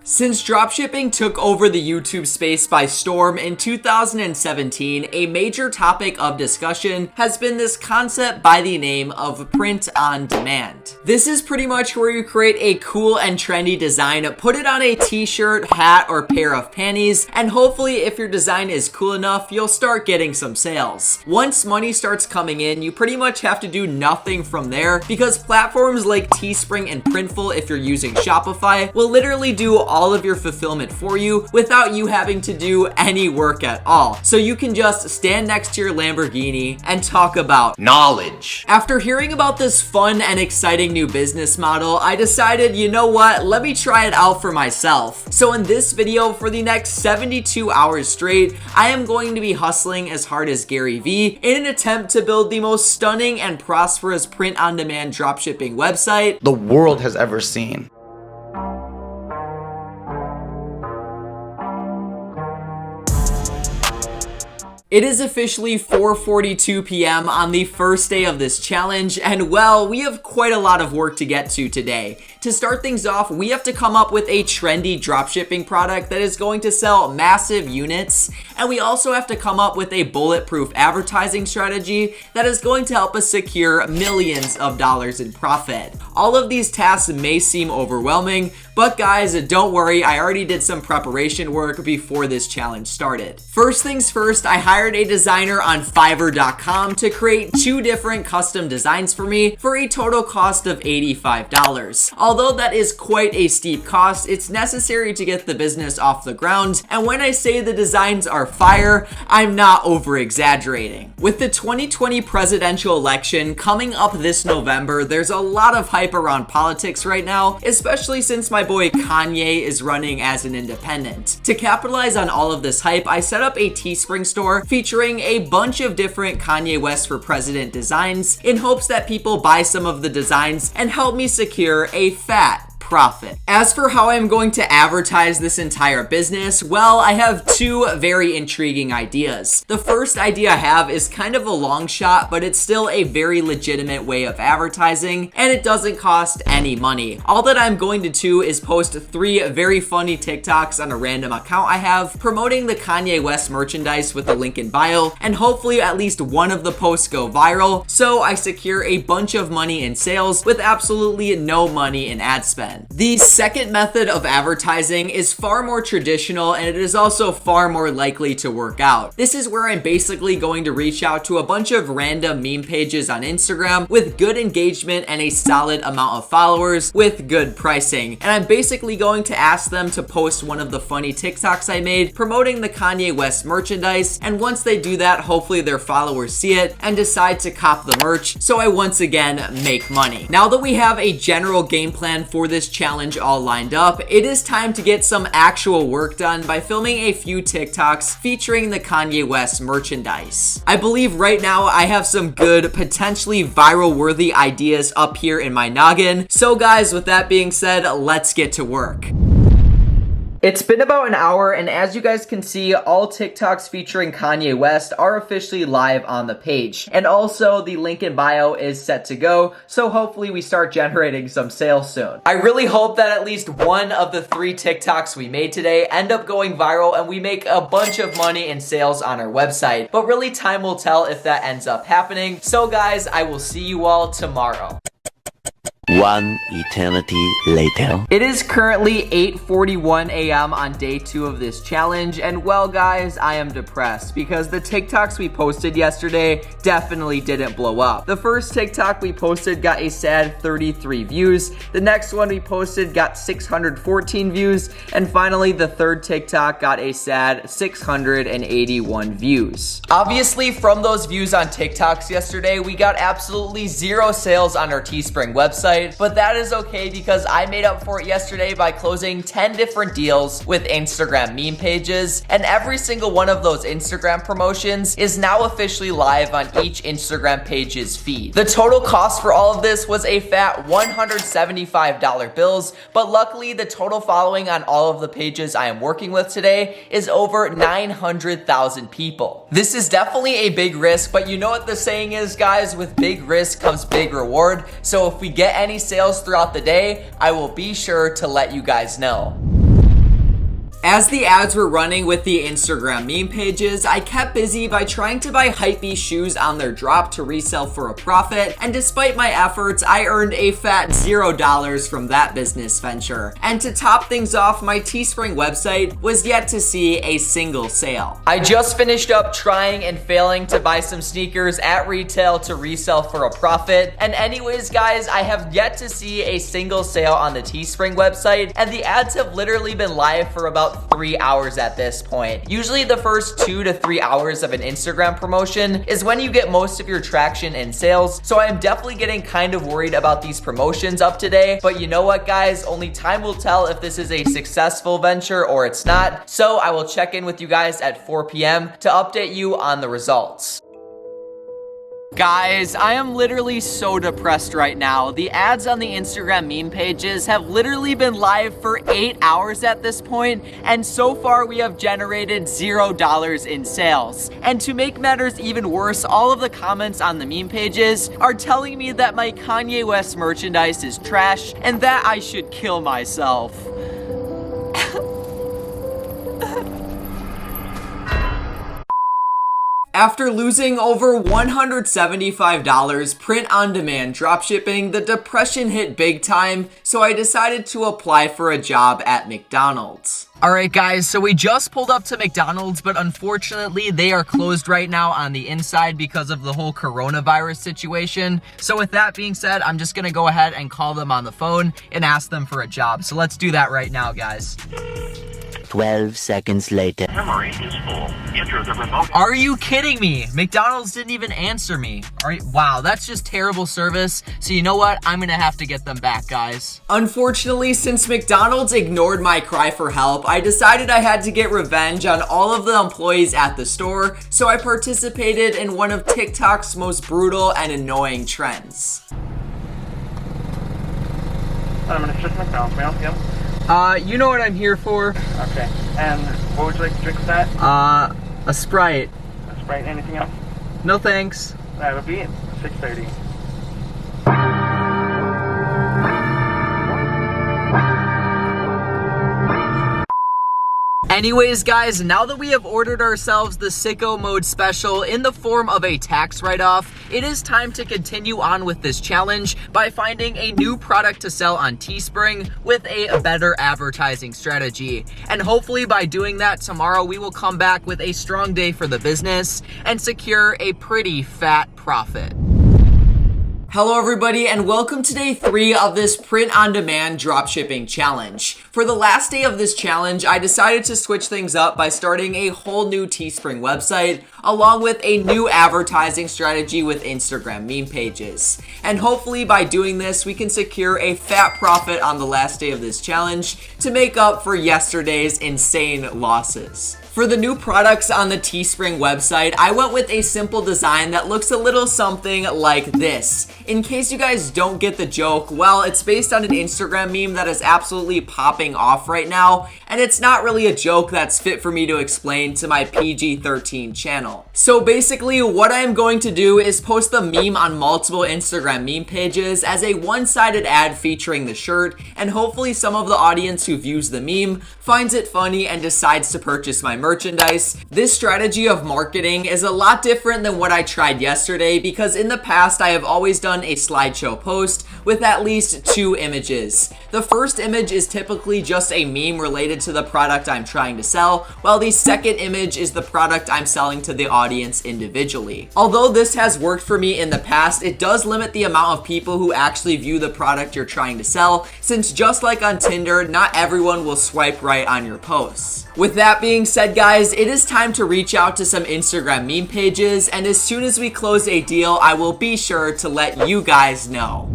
Since dropshipping took over the YouTube space by storm in 2017, a major topic of discussion has been this concept by the name of print on demand. This is pretty much where you create a cool and trendy design, put it on a t-shirt, hat, or pair of panties, and hopefully if your design is cool enough, you'll start getting some sales. Once money starts coming in, you pretty much have to do nothing from there because platforms like Teespring and Printful, if you're using Shopify, will literally do all of your fulfillment for you without you having to do any work at all. So you can just stand next to your Lamborghini and talk about knowledge. After hearing about this fun and exciting new business model, I decided, you know what, let me try it out for myself. So in this video, for the next 72 hours straight, I am going to be hustling as hard as Gary Vee in an attempt to build the most stunning and prosperous print-on-demand dropshipping website the world has ever seen. It is officially 4:42 p.m. on the first day of this challenge, and well, we have quite a lot of work to get to today. To start things off, we have to come up with a trendy dropshipping product that is going to sell massive units, and we also have to come up with a bulletproof advertising strategy that is going to help us secure millions of dollars in profit. All of these tasks may seem overwhelming, but guys, don't worry, I already did some preparation work before this challenge started. First things first, I hired a designer on Fiverr.com to create 2 different custom designs for me for a total cost of $85. Although that is quite a steep cost, it's necessary to get the business off the ground, and when I say the designs are fire, I'm not over exaggerating. With the 2020 presidential election coming up this November, there's a lot of hype around politics right now, especially since my boy Kanye is running as an independent. To capitalize on all of this hype, I set up a Teespring store featuring a bunch of different Kanye West for President designs in hopes that people buy some of the designs and help me secure a fat profit. As for how I'm going to advertise this entire business, well, I have 2 very intriguing ideas. The first idea I have is kind of a long shot, but it's still a very legitimate way of advertising, and it doesn't cost any money. All that I'm going to do is post 3 very funny TikToks on a random account I have, promoting the Kanye West merchandise with a link in bio, and hopefully at least one of the posts go viral, so I secure a bunch of money in sales with absolutely no money in ad spend. The second method of advertising is far more traditional, and it is also far more likely to work out. This is where I'm basically going to reach out to a bunch of random meme pages on Instagram with good engagement and a solid amount of followers with good pricing. And I'm basically going to ask them to post one of the funny TikToks I made promoting the Kanye West merchandise, and once they do that, hopefully their followers see it and decide to cop the merch, so I once again make money. Now that we have a general game plan for this challenge all lined up, it is time to get some actual work done by filming a few TikToks featuring the Kanye West merchandise. I believe right now I have some good, potentially viral worthy ideas up here in my noggin. So guys, with that being said, let's get to work. It's been about an hour, and as you guys can see, all TikToks featuring Kanye West are officially live on the page. And also, the link in bio is set to go, so hopefully we start generating some sales soon. I really hope that at least one of the 3 TikToks we made today end up going viral and we make a bunch of money in sales on our website. But really, time will tell if that ends up happening. So guys, I will see you all tomorrow. One eternity later. It is currently 8:41 a.m. on day 2 of this challenge, and well guys, I am depressed because the TikToks we posted yesterday definitely didn't blow up. The first TikTok we posted got a sad 33 views, the next one we posted got 614 views, and finally the third TikTok got a sad 681 views. Obviously, from those views on TikToks yesterday, we got absolutely 0 sales on our Teespring website, but that is okay because I made up for it yesterday by closing 10 different deals with Instagram meme pages, and every single one of those Instagram promotions is now officially live on each Instagram page's feed. The total cost for all of this was a fat $175 bills, but luckily the total following on all of the pages I am working with today is over 900,000 people. This is definitely a big risk, but you know what the saying is, guys, with big risk comes big reward. So if we get any sales throughout the day, I will be sure to let you guys know. As the ads were running with the Instagram meme pages, I kept busy by trying to buy hypebeast shoes on their drop to resell for a profit, and despite my efforts, I earned a fat $0 from that business venture. And to top things off, my Teespring website was yet to see a single sale. I just finished up trying and failing to buy some sneakers at retail to resell for a profit, and anyways guys, I have yet to see a single sale on the Teespring website, and the ads have literally been live for about 3 hours at this point. Usually the first 2 to 3 hours of an Instagram promotion is when you get most of your traction and sales, so I am definitely getting kind of worried about these promotions up today, but you know what guys, only time will tell if this is a successful venture or it's not, so I will check in with you guys at 4 p.m. to update you on the results. Guys, I am literally so depressed right now. The ads on the Instagram meme pages have literally been live for 8 hours at this point, and so far we have generated $0 in sales. And to make matters even worse, all of the comments on the meme pages are telling me that my Kanye West merchandise is trash and that I should kill myself. After losing over $175 print-on-demand dropshipping, the depression hit big time, so I decided to apply for a job at McDonald's. Alright guys, so we just pulled up to McDonald's, but unfortunately they are closed right now on the inside because of the whole coronavirus situation. So with that being said, I'm just gonna go ahead and call them on the phone and ask them for a job. So let's do that right now, guys. 12 seconds later. Memory is full. Enter the remote. Are you kidding me? McDonald's didn't even answer me. Wow, that's just terrible service. So you know what? I'm gonna have to get them back, guys. Unfortunately, since McDonald's ignored my cry for help, I decided I had to get revenge on all of the employees at the store, so I participated in one of TikTok's most brutal and annoying trends. I'm gonna check McDonald's mail. Yep. You know what I'm here for? Okay. And what would you like to drink with that? A Sprite. A Sprite. Anything else? No thanks. That'll be 6:30. Anyways, guys, now that we have ordered ourselves the sicko mode special in the form of a tax write-off, it is time to continue on with this challenge by finding a new product to sell on Teespring with a better advertising strategy. And hopefully by doing that, tomorrow we will come back with a strong day for the business and secure a pretty fat profit. Hello everybody, and welcome to day 3 of this print-on-demand dropshipping challenge. For the last day of this challenge, I decided to switch things up by starting a whole new Teespring website, along with a new advertising strategy with Instagram meme pages. And hopefully by doing this, we can secure a fat profit on the last day of this challenge to make up for yesterday's insane losses. For the new products on the Teespring website, I went with a simple design that looks a little something like this. In case you guys don't get the joke, well, it's based on an Instagram meme that is absolutely popping off right now, and it's not really a joke that's fit for me to explain to my PG-13 channel. So basically, what I am going to do is post the meme on multiple Instagram meme pages as a one-sided ad featuring the shirt, and hopefully some of the audience who views the meme finds it funny and decides to purchase my merchandise. This strategy of marketing is a lot different than what I tried yesterday, because in the past I have always done a slideshow post with at least 2 images. The first image is typically just a meme related to the product I'm trying to sell, while the second image is the product I'm selling to the audience individually. Although this has worked for me in the past, it does limit the amount of people who actually view the product you're trying to sell, since just like on Tinder, not everyone will swipe right on your posts. With that being said, guys, it is time to reach out to some Instagram meme pages, and as soon as we close a deal, I will be sure to let you guys know.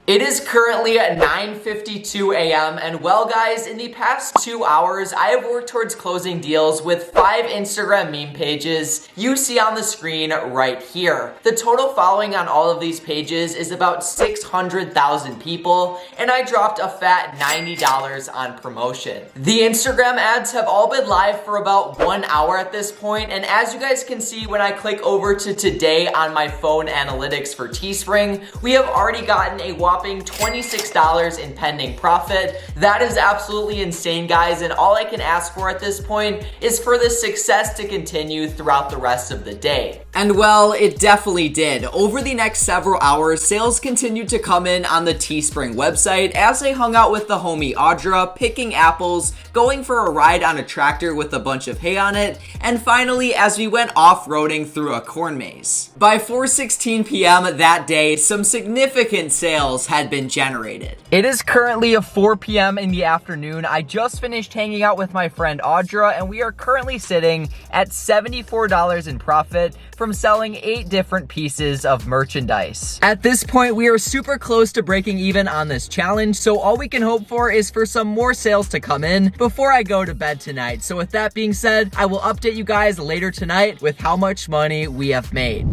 It is currently at 9:52 a.m. and well guys, in the past 2 hours, I have worked towards closing deals with 5 Instagram meme pages you see on the screen right here. The total following on all of these pages is about 600,000 people, and I dropped a fat $90 on promotion. The Instagram ads have all been live for about 1 hour at this point, and as you guys can see when I click over to today on my phone analytics for Teespring, we have already gotten a whopping whopping $26 in pending profit. That is absolutely insane, guys, and all I can ask for at this point is for this success to continue throughout the rest of the day. And well, it definitely did. Over the next several hours, sales continued to come in on the Teespring website as I hung out with the homie Audra, picking apples, going for a ride on a tractor with a bunch of hay on it, and finally as we went off-roading through a corn maze. By 4:16 p.m. that day, some significant sales had been generated. It is currently 4 p.m. in the afternoon. I just finished hanging out with my friend Audra, and we are currently sitting at $74 in profit from selling 8 different pieces of merchandise. At this point, we are super close to breaking even on this challenge, so all we can hope for is for some more sales to come in before I go to bed tonight. So with that being said, I will update you guys later tonight with how much money we have made.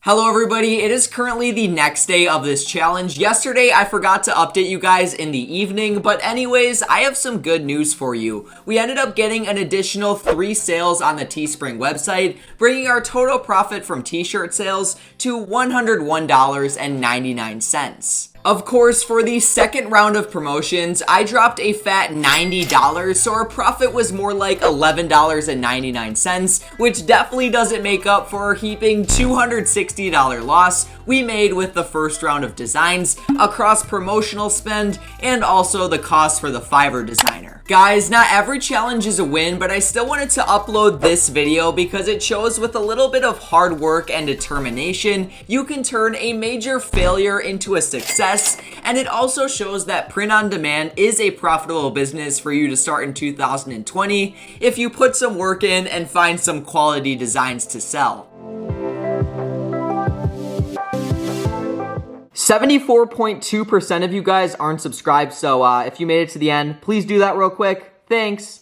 Hello everybody, it is currently the next day of this challenge. Yesterday I forgot to update you guys in the evening, but anyways, I have some good news for you. We ended up getting an additional 3 sales on the Teespring website, bringing our total profit from t-shirt sales to $101.99. Of course, for the second round of promotions, I dropped a fat $90, so our profit was more like $11.99, which definitely doesn't make up for our heaping $260 loss we made with the first round of designs across promotional spend and also the cost for the Fiverr designer. Guys, not every challenge is a win, but I still wanted to upload this video because it shows with a little bit of hard work and determination, you can turn a major failure into a success, and it also shows that print on demand is a profitable business for you to start in 2020 if you put some work in and find some quality designs to sell. 74.2% of you guys aren't subscribed, so if you made it to the end, please do that real quick. Thanks.